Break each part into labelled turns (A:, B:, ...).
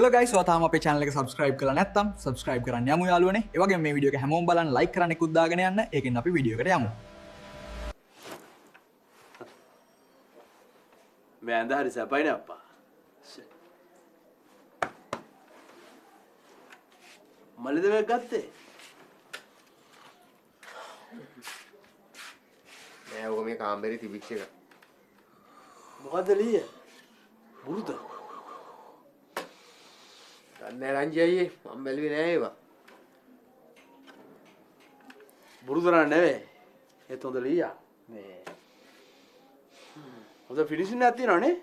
A: hello guys, ඔයාලම අපේ channel එක subscribe කරලා නැත්නම් subscribe කරන්න යමු යාළුවනේ. ඒ වගේම මේ වීඩියෝ එක හැමෝම බලන්න like කරන්න ඉක්ුත් දාගෙන යන්න. ඒකෙන් අපි වීඩියෝ එකට යමු.
B: මේ ඇඳ හරි සපයිනේ අප්පා. මල්ලිද මේක ගත්තේ?
C: නෑ ඔක මේ කාමරේ තිබිච්ච එක.
B: මොකද්ද ලීය? බුරුද?
C: ගන්න රංජි අයියේ මම බැලුවේ නෑ ඒවා.
B: බුරුද නෙවෙයි. ඒත් හොඳ ලීයා. මේ හොඳ ෆිනිෂින් එකක් තියෙනවනේ.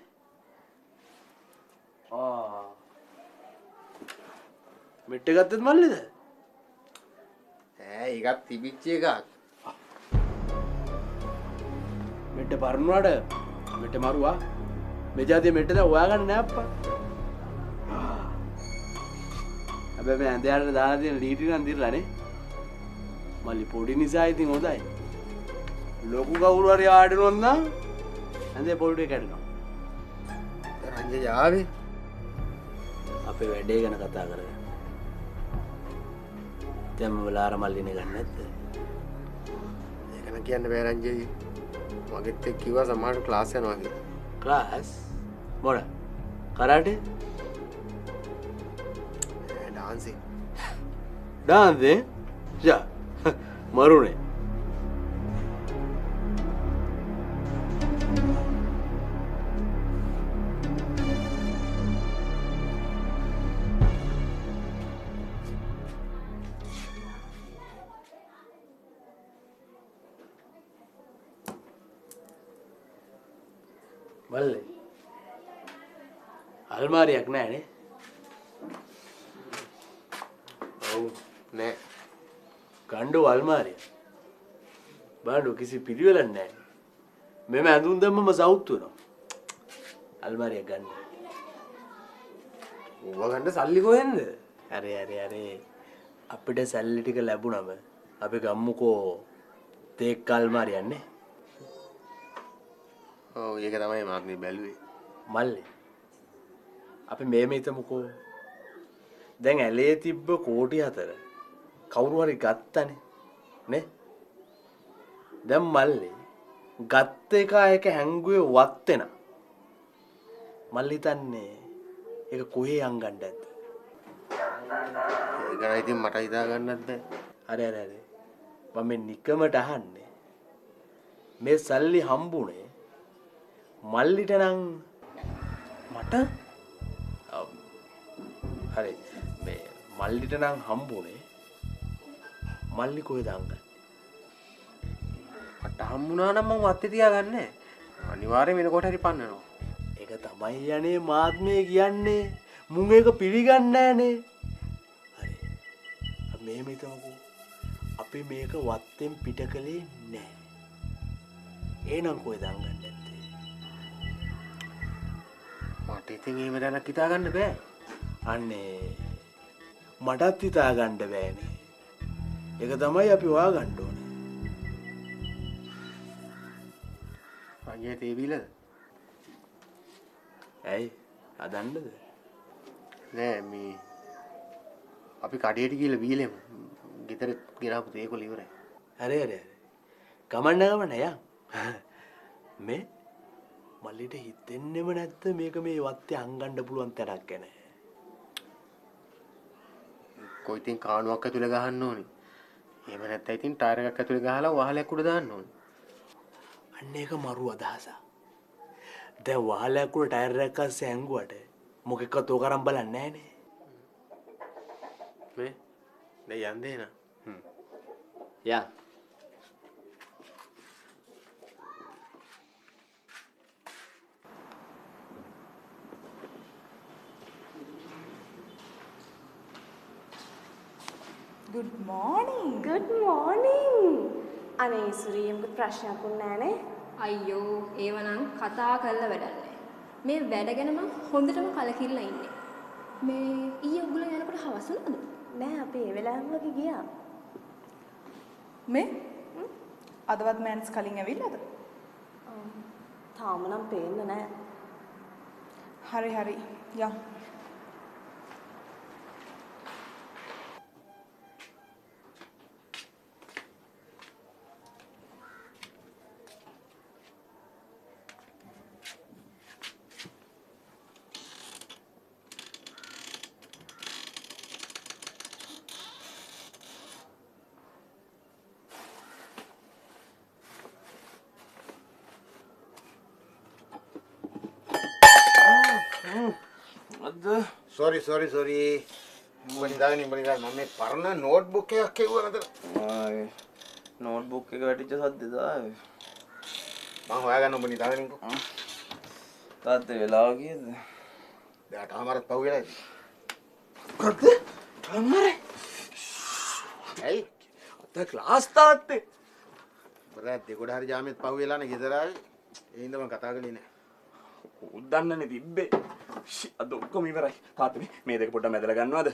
B: මෙට්ට ගත්තද මල්ලිද?
C: ඈ ඒකත් තිබිච්ච එකක්.
B: මෙට්ට පරණුවාට මෙට්ට මරුවා. මේ જાතිය මෙට්ට දැන් හොයාගන්න නෑ අප්පා. හැබැයි මේ ඇඳයට දාලා තියෙන ලීටි නම් දිරලානේ. මල්ලි පොඩි නිසා ඉතින් හොඳයි. ලොකු කවුරු හරි ආඩනොත් නම් ඇඳේ පොඩි කැඩෙනවා.
C: රංජි ආවේ
B: අපේ වැඩේ ගැන කතා කරගෙන. දැන් මලාර මල්ලිනේ ගන්න නැද්ද?
C: ඒක නම් කියන්න බෑ රංජි අයියේ. මගෙත් එක්ක කිව්වා සමහරට ක්ලාස් යනවා කියලා.
B: ක්ලාස් මොන කරාටේ
C: ඩාන්සින්
B: ඩාන්සින් යා මරුනේ මල්ලේ අල්මාරියක් නැහැනේ.
C: ඔව් නෑ.
B: ගණ්ඩෝ අල්මාරිය. බාඩෝ කිසි පිළිවෙලක් නැහැ. මෙම ඇඳුම් දැම්මම සවුත් වෙනවා. අල්මාරියක් ගන්න.
C: ඌව ගන්න සල්ලි කොහෙන්ද?
B: අරේ අපිට සල්ලි ටික ලැබුණම අපි ගම්මුකෝ තේක් අල්මාරියක් නේ.
C: ඔව් ඒක තමයි මාත් මේ බැලුවේ.
B: මල්ලේ අපි මේම හිතමුකෝ. දැන් ඇලේ තිබ්බ කෝටි 4 කවුරු හරි ගත්තනේ නේ. දැන් මල්ලේ ගත්ත එක හැංගුවේ වත් වෙන. මල්ලි හිතන්නේ ඒක කොහේ යංගන්නද?
C: ඒක නම් ඉතින් මට හිතා ගන්නත් බෑ.
B: අර මම මේ නිකමට අහන්නේ. මේ සල්ලි හම්බුනේ මල්ලිට නම් මට හරි මේ මල්ලිට නම් හම්බුනේ මල්ලි කොහෙද අංගන්නේ?
C: මට හම්බුණා නම් මම වත්තේ තියාගන්නේ. අනිවාර්යයෙන් වෙන කොට හරි පන්නනවා.
B: ඒක තමයි යන්නේ මාත්මේ කියන්නේ. මුන් ඒක පිළිගන්නේ නැහනේ. හරි. අපි මෙහෙම හිතමුකෝ. අපි මේක වත්තෙන් පිට කළේ නැහැ. එහෙනම් කොහෙද අංගන්නේ නැත්තේ?
C: මට ඉතින් එහෙම දැනක් හිතා ගන්න බෑ.
B: අනේ මටත් හිතා ගන්න බෑනේ. ඒක තමයි අපි හොයාගන්න ඕනේ.
C: රංජියේ තේබිලද?
B: ඇයි? හදන්නද?
C: නෑ මේ අපි කඩේට ගිහලා බීලෙමු. ගෙදර ගෙනාපු තේකොළ ඉවරයි.
B: හරි. කමන්න යන්. මේ මල්ලිට හිතෙන්නෙම නැත්ද මේක මේ වත්තේ අංගන්න පුළුවන් තරක් ගැන?
C: කොයි ඉතින් කාණුවක් ඇතුලේ ගහන්න ඕනේ. එහෙම නැත්නම් ඉතින් ටයර් එකක් ඇතුලේ ගහලා වහලයක් උඩ දාන්න ඕනේ.
B: අන්න ඒක මරු අදහසක්. දැන් වහලයක් උඩ ටයර් එකක් අස්සේ ඇංගුවට මොකෙක්වත් ඕක අරන් බලන්නේ නැහනේ.
C: මේ දැන් යන්නේ නා.
B: යා.
D: Good morning.
E: Good morning. අනේ සුරියම්ගේ ප්‍රශ්නයක් උන්නෑනේ.
F: අයියෝ ඒවනම් කතා කරලා වැඩක් නැහැ. මේ වැඩ ගැන මම හොඳටම කලකිරලා ඉන්නේ. මේ ඊයේ උගල යනකොට හවස වුණාද?
E: නෑ අපි ඒ වෙලාවෙම වගේ ගියා.
D: මේ අදවත් මෑන්ස් කලින් ඇවිල්ලාද?
E: තාම නම් පේන්න නෑ.
D: හරි යම්.
G: මොකද්ද?
C: සෝරි උඹ නිදාගෙන මම මේ පරණ නෝට්බුක් එකක් කෙවුවා නේද?
G: ආයේ නෝට්බුක් එක වැටිච්ච සද්දෙද ආවේ.
C: මම හොයාගන්න උඹ නිදාගෙන ඉන්නකෝ.
G: තාත්තේ වෙලාව කීයද?
C: දැන් තාමාරත් පහු වෙලාද?
G: මොකද්ද? තාමාරේ.
C: ඇයි?
G: අත ක්ලාස් තාත්තේ.
C: බරෑ දෙගොඩ හරි ජාමෙත් පහු වෙලානේ ගෙදර ආවේ. ඒ හින්දා මම කතා කළේ නෑ.
G: උද්දන්නනේ තිබ්බේ. අද ඔක්කොම ඉවරයි. තාත්තේ මේ දෙක පොඩ්ඩක් මැදලා ගන්නවද?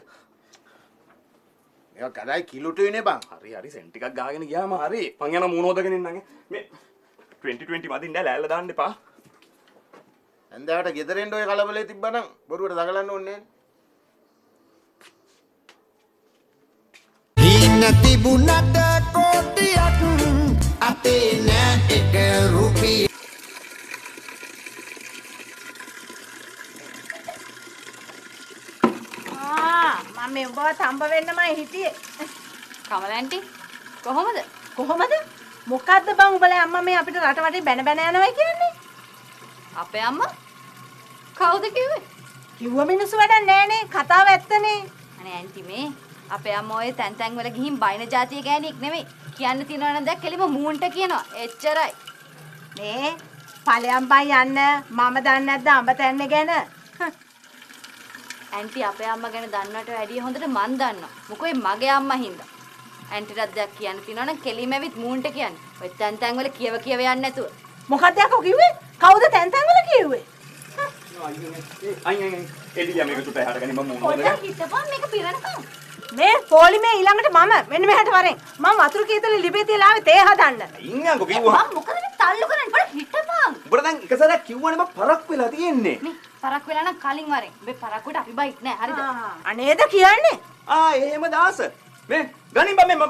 C: මේක කඩයි කිලුටුයිනේ බං.
G: හරි සෙන් ටිකක් ගාගෙන ගියාම හරි. මං යන මූණ හොදගෙන ඉන්නගේ. මේ 2020 මදින් නෑ ලෑල්ල දාන්න එපා.
C: ඇන්දාට ගෙදරෙන් ඔය කලබලේ තිබ්බනම් බොරුවට දඟලන්න ඕනේ නෑ.
H: ඉන්න තිබුණට කෝටියක් අතේ නෑ එක රුපියල්.
I: මම මේ උඹව තම්බ වෙන්නමයි හිටියේ.
F: කමල ඇන්ටි කොහොමද?
I: කොහොමද? මොකද්ද බං උඹලා අම්මා මේ අපිට රට වටේ බැන බැන යනවා කියන්නේ?
F: අපේ අම්මා කවුද කිව්වේ?
I: කිව්ව මිනිස්සු වැඩක් නෑනේ. කතාව ඇත්තනේ.
F: අනේ ඇන්ටි මේ අපේ අම්මා ඔය තැන් තැන් වල ගිහින් බයින જાතිය ගෑණියෙක් නෙමෙයි. කියන්න තියනවා නම් දැන් කෙලිම මූන්ට කියනවා. එච්චරයි.
I: මේ ඵලයන් බං යන්න මම දන්නේ නැද්ද අඹ තැන්නේ ගැන?
F: ඇන්ටි අපේ අම්මා ගැන දන්නවට වැඩිය හොඳට මන් දන්නවා. මොකෝ මගේ අම්මා හින්දා. ඇන්ටිටත් දෙයක් කියන්න තියනවා නම් කෙලිම ඇවිත් මූන්ට කියන්න. ඔය තැන් තැන් වල කියව යන්නේ නැතුව.
I: මොකක්ද යකෝ කිව්වේ? කවුද තැන් තැන් වල කිව්වේ?
G: අයියෝ එළිය මේක තුත එහාට ගනින් මම මූණ හොදගෙන.
F: පොඩ්ඩක් හිටපන් මේක පිරණකම්.
I: මේ පොලිමේ ඊළඟට මම මෙන්න මෙහෙට වරෙන්. මම වතුර කීතල ලිපේ තියලා ආවේ තේ හදන්න.
G: ඉන්නකෝ කිව්වා.
F: මම මොකද මේ තල්ලු කරන්නේ? පොඩ්ඩක් හිටපන්.
G: උඹට දැන් එක සැරයක් කිව්වනේ මම පරක් වෙලා තියෙන්නේ.
F: මේ පරක් වෙලා නම් කලින් වරෙන්. මේ පරක්කුවට අපි බයිට් නෑ. හරිද?
I: අනේද කියන්නේ?
G: එහෙම දාස. මේ ගනින් බම් මේ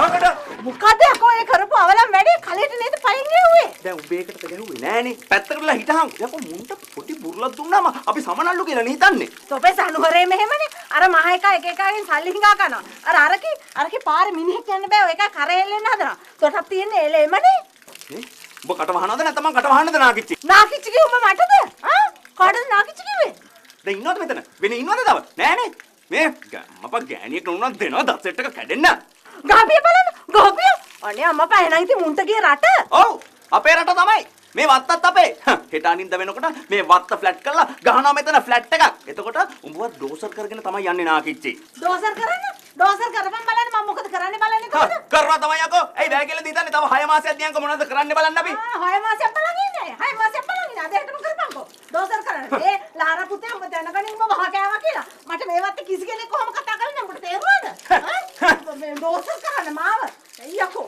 G: ආකට
I: මොකද යකෝ ඒ කරපු අවලම් වැඩේ කලෙට නේද පයින් ගියුවේ?
G: දැන් උඹේකට ගැහුවේ නෑනේ. පැත්තකටලා හිටහන්. යකෝ මුන්ට පොඩි බුරුලක් දුන්නාම අපි සමනල්ලු කියලා නේ හිතන්නේ.
I: තොපේ සනුහරේ මෙහෙමනේ. අර මහ එක එකගෙන් සල්ලි හිඟා කරනවා. අරකි පාරේ මිනිහෙක් යන්න බෑ. ඔය එක කරෙල්ලෙන්න හදනවා. තොටක් තියෙන්නේ එලෙමනේ.
G: නේ උඹ කට වහනවද නැත්නම් මං කට වහන්නද නාකිච්චි?
I: නාකිච්චි කිව්ව උඹ මටද? කාටද නාකිච්චි කිව්වේ?
G: දැන් ඉන්නවද මෙතන? වෙන ඉන්නවද තව? නෑනේ. මේ මප ගෑණියෙක් නුනක් දෙනවා දත් සෙට් එක කැඩෙන්න.
I: ගහපිය බලන්න. ගහපිය. අනේ අම්මා පහනන් ඉතින් මුන්ට ගිය රට.
G: ඔව් අපේ රට තමයි. මේ වත්තත් අපේ. හෙට අනින්ද වෙනකොට මේ වත්ත ෆ්ලැට් කරලා ගහනවා මෙතන ෆ්ලැට් එකක්. එතකොට උඹව ඩෝසර් කරගෙන තමයි යන්නේ නාකිච්චි.
I: ඩෝසර් කරන්න? ඩෝසර් කරපන් බලන්න මම මොකද කරන්නේ බලන්නේ කොහොමද?
G: කරනවා තමයි යකෝ. ඇයි බෑ කියලා දීතන්නේ තව 6 මාසයක් දියන්ක මොනවද කරන්න බලන්න අපි.
I: 6 මාසයක් බලන් ඉන්නේ. 6 මාසයක් බලන් ඉන්නේ. අද හෙටම කරපන්කෝ. ඩෝසර් කරන්න. ඒ ලාරා පුතේ උඹ දැනගනින් උඹ වහ කෑවා කියලා. මට මේවත් කිසි කෙනෙක් කොහොම කතා කරන්නේ උඹට තේරුණාද? මේ ඩෝසර් කරන්න මාව. අයියකෝ.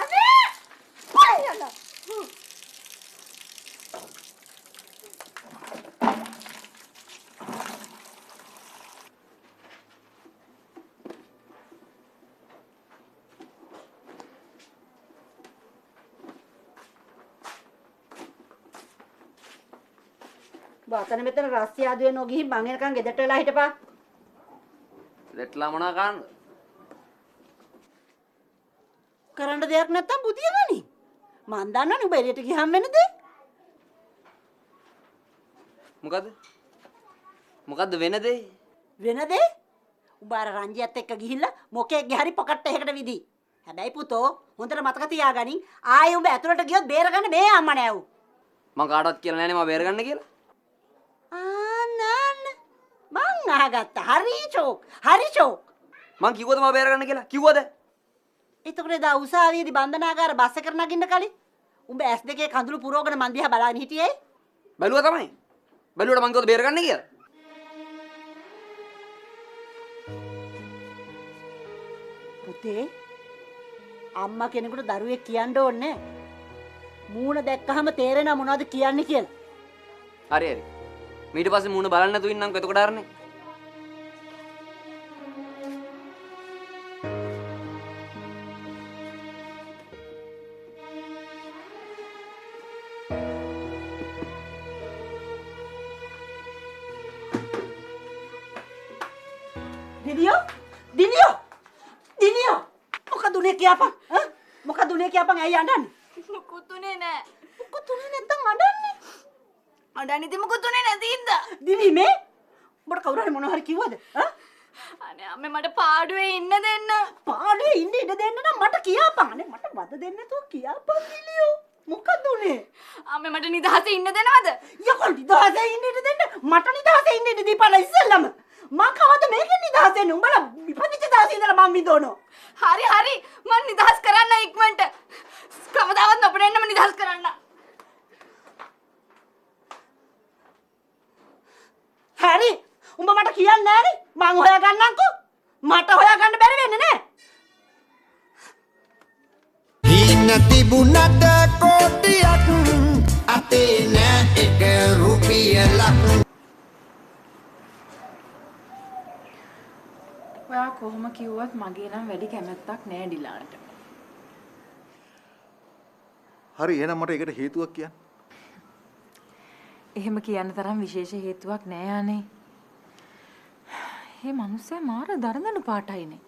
I: අනේ! අයියලා. බතන මෙතන රස්සියාදුවේ නොගිහින් මං එනකන් ගෙදරට වෙලා හිටපන්.
J: දෙట్లా මොනා කාන්න?
I: කරන්න දෙයක් නැත්තම් බුදිය ගනි. මං දන්නවනේ උඹ එළියට ගියම් වෙන දේ.
J: මොකද්ද වෙන දේ?
I: වෙන දේ? උඹ අර රංජියත් එක්ක ගිහිල්ලා මොකෙක්ගේ හරි පොකට් එකකට විදි. හැබැයි පුතෝ හොඳට මතක තියාගනින් ආයේ උඹ ඇතුළට ගියොත් බේරගන්න මේ අම්මා නෑ ඌ.
J: මං කාටවත් කියලා නෑනේ මම බේරගන්න කියලා.
I: මං අහගත්තා. හරි චෝක්.
J: මං කිව්වද මම බේරගන්න කියලා? කිව්වද?
I: එතකොට එදා උසාවියේදී බන්ධනාගාර බස් එකට නගින්න කලින් උඹ S2 කඳුළු පුරවගෙන මන් දිහා බලාගෙන හිටියේ.
J: බැලුවා තමයි. බැලුවට මං කිව්වද බේරගන්න කියලා?
I: පුතේ අම්මා කෙනෙකුට දරුවෙක් කියන්න ඕනේ. මූණ දැක්කහම තේරෙනවා මොනවද කියන්නේ කියලා.
J: හරි. ඊට පස්සේ මූණ බලන්න නැතුව ඉන්නම්කෝ එතකොට ආරනේ.
I: දිනියෝ මොකද උනේ කියපන්. මොකද උනේ කියපන්. ඇයි අඬන්නේ?
F: මුකුත් උනේ නෑ.
I: මොකද උනේ නැත්තම් අඬන්නේ?
F: අඬන්නේ ඉතින් මුකුත් උනේ නැති ඉඳ.
I: දිනි මේ උඹට කවුරු හරි මොනවා හරි කිව්වද?
F: අනේ අම්මේ මට පාඩුවේ ඉන්න දෙන්න.
I: පාඩුවේ ඉන්න ඉඩ දෙන්න නම් මට කියපන්. අනේ මට වද දෙන්න නැතුව කියපන් කිලියෝ. මොකද උනේ?
F: අම්මේ මට නිදහසේ ඉන්න දෙනවද?
I: යකෝ නිදහසේ ඉන්න ඉඩ දෙන්න. මට නිදහසේ ඉන්න ඉඩ දීපන් ඉස්සෙල්ලම. මං කවද මේකෙන් නිදහස් වෙන්නේ? උඹලා විපදිච්ච දවසේ ඉඳලා මං විඳවනවා.
F: හරි මං නිදහස් කරන්න ඉක්මනට. කවදාවත් නොපෙනෙන්නම නිදහස් කරන්න.
I: හරි. උඹ මට කියන්නේ නෑනේ. මං හොයා ගන්නම්කෝ. මට හොයා ගන්න බැරි වෙන්නේ නෑ.
H: හින තිබුණට කෝටියක් අතේ නෑ එක රුපියලක්.
K: ඔයා කොහොම කිව්වත් මගේ නම් වැඩි කැමැත්තක් නෑ ඩිලාන්ට.
L: හරි එහෙනම් මට ඒකට හේතුවක් කියන්න.
K: එහෙම කියන්න තරම් විශේෂ හේතුවක් නෑ අනේ. මේ මිනිස්සයා මාර දරදඬු පාටයිනේ.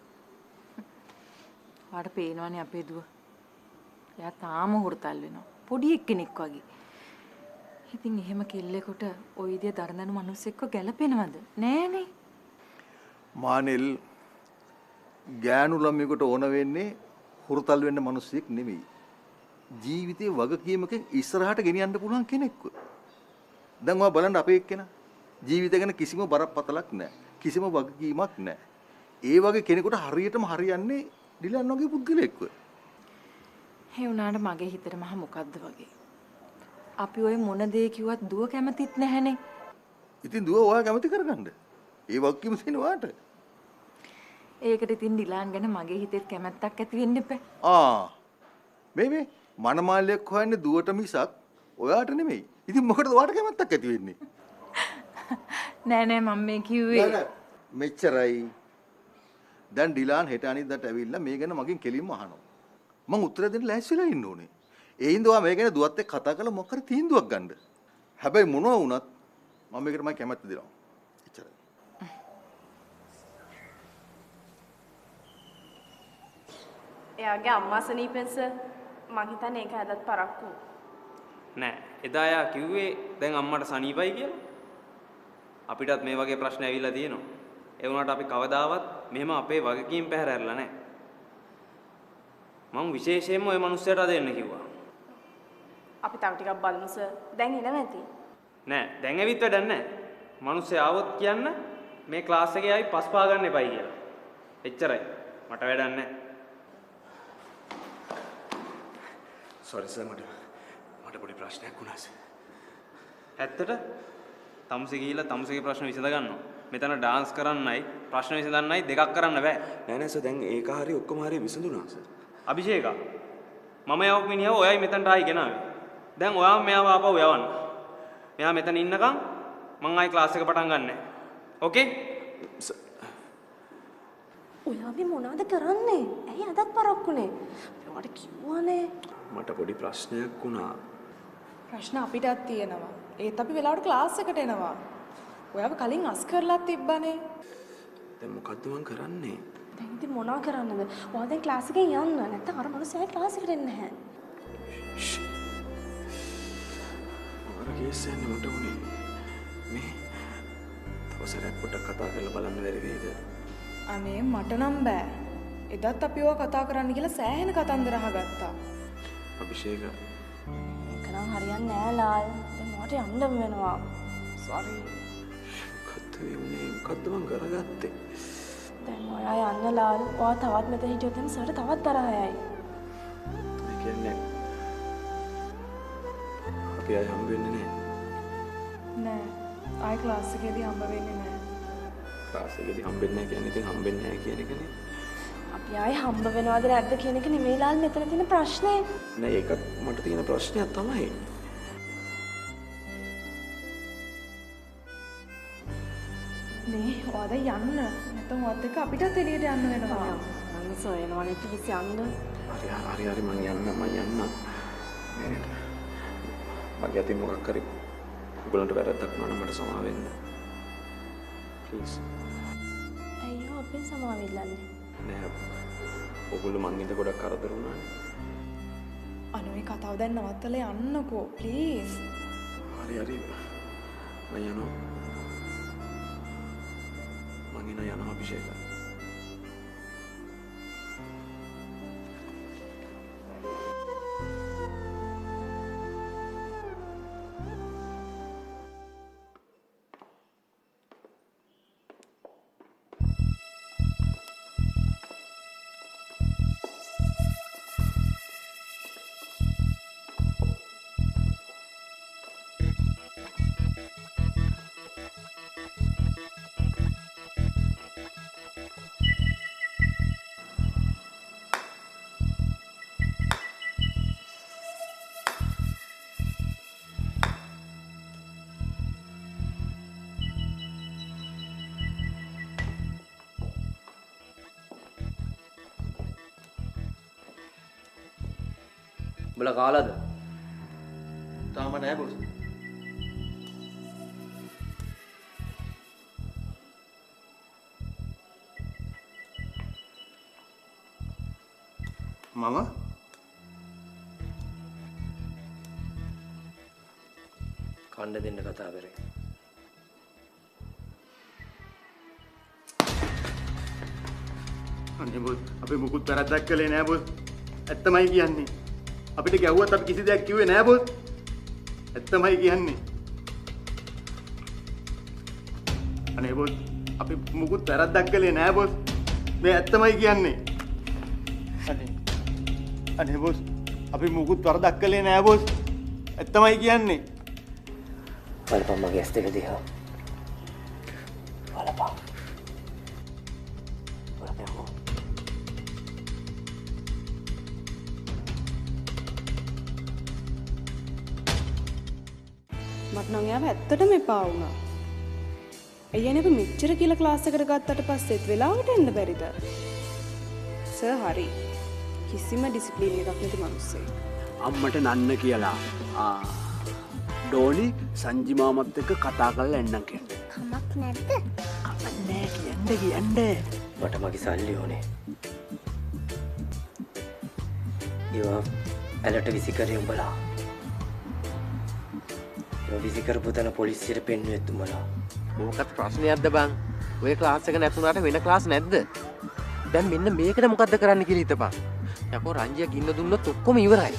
K: ඔයාට පේනවනේ අපේ දුව. එයා තාම හුරතල් වෙනවා. පොඩි එක්කෙනෙක් වගේ. ඉතින් එහෙම කෙල්ලෙකුට ওই විදිය දරදඬු මිනිස්සෙක්ව ගැලපෙනවද? නෑනේ.
L: මානෙල් ගෑනු ළමයෙකුට ඕන වෙන්නේ හුරතල් වෙන්න මිනිස්සෙක් නෙමෙයි. ජීවිතේ වගකීමකින් ඉස්සරහට ගෙනියන්න පුළුවන් කෙනෙක්ව. දැන් ඔයා බලන්න අපේ එක්කෙනා ජීවිතය ගැන කිසිම බරපතලක් නැහැ. කිසිම වගකීමක් නැහැ. ඒ වගේ කෙනෙකුට හරියටම හරියන්නේ ඩිලන් වගේ පුද්ගලයෙක්ව.
K: ඒ වුණාට මගේ හිතට මහ මොකද්ද වගේ. අපි ওই මොන දේ කිව්වත් දුව කැමතිත් නැහනේ.
L: ඉතින් දුව ඔයා කැමති කරගන්න. ඒ වගකීම තියෙන ඔයාට.
K: ඒකට ඉතින් ඩිලාන් ගැන මගේ හිතේත් කැමැත්තක් ඇති වෙන්න එපා.
L: මේ මනමාලියක් හොයන්නේ දුවට මිසක් ඔයාට නෙමෙයි. ඉතින් මොකටද ඔයාට කැමැත්තක් ඇති වෙන්නේ?
K: නෑ මම මේ කිව්වේ.
L: මෙච්චරයි. දැන් ඩිලාන් හෙට අනිද්දාට ඇවිල්ලා මේ ගැන මගෙන් කෙලින්ම අහනවා. මං උත්තර දෙන්න ලෑස්තිලා ඉන්න ඕනේ. ඒ හින්දා මේ ගැන දුවත් එක්ක කතා කරලා මොකක් හරි තීන්දුවක් ගන්න. හැබැයි මොනවා වුණත් මම මේකට මම කැමැත්ත දෙනවා. එච්චරයි.
E: එයාගේ අම්මා සනීපෙන්ස මං හිතන්නේ ඒක ඇදත් පරක්කු.
J: නෑ එදා යා කිව්වේ දැන් අම්මට සනීපයි කියලා. අපිටත් මේ වගේ ප්‍රශ්න ඇවිල්ලා තියෙනවා. ඒ වුණාට අපි කවදාවත් මෙහෙම අපේ වගකීම් පැහැරලා නැහැ. මම විශේෂයෙන්ම ওই මිනිස්සයාට දෙන්න කිව්වා.
E: අපි තව ටිකක් බලමු සර්. දැන් එනවා ඇති.
J: නෑ දැන් ඇවිත් වැඩක් නෑ. මිනිස්සයා ආවොත් කියන්න මේ ක්ලාස් එකේ ආයි පස් පා ගන්න එපයි කියලා. එච්චරයි. මට වැඩක් නෑ.
G: සෝරි සර් මට පොඩි ප්‍රශ්නයක් වුණා සර්.
J: ඇත්තට තමුසේ ගිහිල්ලා තමුසේගේ ප්‍රශ්න විසඳ ගන්නවා. මෙතන ඩාන්ස් කරන්නයි ප්‍රශ්න විසඳන්නයි දෙකක් කරන්න බෑ.
G: නෑ සර් දැන් ඒක හරිය ඔක්කොම හරිය විසඳුණා සර්.
J: අභිෂේක මම යවපු මිනිහව ඔයයි මෙතනට ආයි ගෙනාවේ. දැන් ඔයාම මෙයාව ආපහු යවන්න. මෙයා මෙතන ඉන්නකම් මං ආයි ක්ලාස් එක පටන් ගන්නෑ. ඕකේ?
E: ඔයා මේ මොනවද කරන්නේ? ඇයි අදත් පරක්කුනේ? ඔයාට කිව්වනේ.
G: මට පොඩි ප්‍රශ්නයක් වුණා.
D: ප්‍රශ්න අපිටත් තියෙනවා. ඒත් අපි වෙලාවට ක්ලාස් එකට එනවා. ඔයාව කලින් අස් කරලා තිබ්බනේ.
G: දැන් මොකද්ද මං කරන්නේ?
E: දැන් ඉතින් මොනවා කරන්නද? ඔයා දැන් ක්ලාස් එකෙන් යන්න. නැත්නම් අර මිනිස්සයා ක්ලාස් එකට එන්නේ නැහැ.
G: අර කේසෙන්නේ මට උනේ. මේ තවසරයක් පොඩ්ඩක් කතා කරලා බලන්න බැරි වේද?
D: අනේ මට නම් බෑ. එදත් අපි ඔය කතා කරන්න කියලා සෑහෙන කතන්දර අහගත්තා.
G: අභිෂේක
E: මේක නම් හරියන්නේ නෑ ලාල්. දැන් මට යන්න වෙනවා. සෝරි.
G: මොකද්ද මං කරගත්තේ?
E: දැන් ඔයා යන්න ලාල්. ඔයා තවත් මෙතන හිටියොත් එම් සර්ට තවත් තරහයයි.
G: ඒ කියන්නේ අපි ආයෙ හම්බ වෙන්නේ
D: නෑ. ආයෙ ක්ලාස් එකේදී හම්බ වෙන්නේ නෑ.
G: ක්ලාස් එකේදී හම්බෙන්නේ නැහැ කියන්නේ ඉතින් හම්බෙන්නේ නැහැ කියන එකනේ.
E: අපි ආයෙ හම්බ වෙනවද නැද්ද කියන එක නෙමෙයි ලාල් මෙතන තියෙන ප්‍රශ්නේ.
G: නෑ ඒකත් මට තියෙන ප්‍රශ්නයක් තමයි.
D: මේ ඔයාද යන්න. නැත්නම් ඔයත් එක්ක අපිටත් එළියට යන්න වෙනවා.
E: මම සොයනවනේ ප්ලීස් යන්න.
G: හරි මං යන්න. මගේ අතින් මොකක් හරි ඔයගලන්ට වැරද්දක් වුණා නම් මට සමාව වෙන්න. ප්ලීස්.
E: අයියෝ අපෙන් සමාව ඉල්ලන්නේ.
G: නෑ. ඔයගොල්ලෝ මං ඉඳ ගොඩක් කරදර වුණානේ.
D: අනේ මේ කතාව දැන් නවත්තලා යන්නකෝ ප්ලීස්.
G: හරි මම යනවා. මං එන යනවා අභිෂේක.
B: උඹලා කාලාද?
L: තාම නෑ බොස්. මම
B: කණ්ඩ දෙන්න කතා කරේ.
C: අනේ බොස් අපි මුකුත් වැරද්දක් කළේ නෑ බොස්. ඇත්තමයි කියන්නේ. අපිට ගැව්වත් අපි කිසි දෙයක් කිව්වේ නෑ බොස්. ඇත්තමයි කියන්නේ. අනේ බොස් අපි මුකුත් වැරද්දක් කළේ නෑ බොස්. මේ ඇත්තමයි කියන්නේ. අනේ බොස් අපි මුකුත් වරදක් කළේ නෑ බොස්. ඇත්තමයි කියන්නේ.
B: බලපන් මගේ ඇස් දෙක දිහා. බලපන්.
D: මට නම් යාව ඇත්තටම එපා වුණා. අයියනේ අපි මෙච්චර කියලා ක්ලාස් එකට ගත්තට පස්සෙත් වෙලාවට එන්න බැරිද? සර් හරි. කිසිම ඩිසිප්ලින් එකක් නැති මිනිස්සෙක්.
G: අම්මට නන්න කියලා. ඩෝනි සංජි මාමත් එක්ක කතා කරලා එන්නම් කියන්නේ.
M: කමක් නැද්ද?
G: කමක් නෑ කියන්න.
B: මට මගේ සල්ලි ඕනේ. ඒවා ඇලට විසි කරේ උඹලා. විසි කරපු තැන පොලිසියට පෙන්නුවෙත් උඹලා.
C: මොකක්ද ප්‍රශ්නයක්ද බං? ඔය ක්ලාස් එක නැතුණාට වෙන ක්ලාස් නැද්ද? දැන් මෙන්න මේකට මොකද්ද කරන්න කියලා හිතපන්. යකෝ රංජියා ගින්න දුන්නොත් ඔක්කොම ඉවරයි.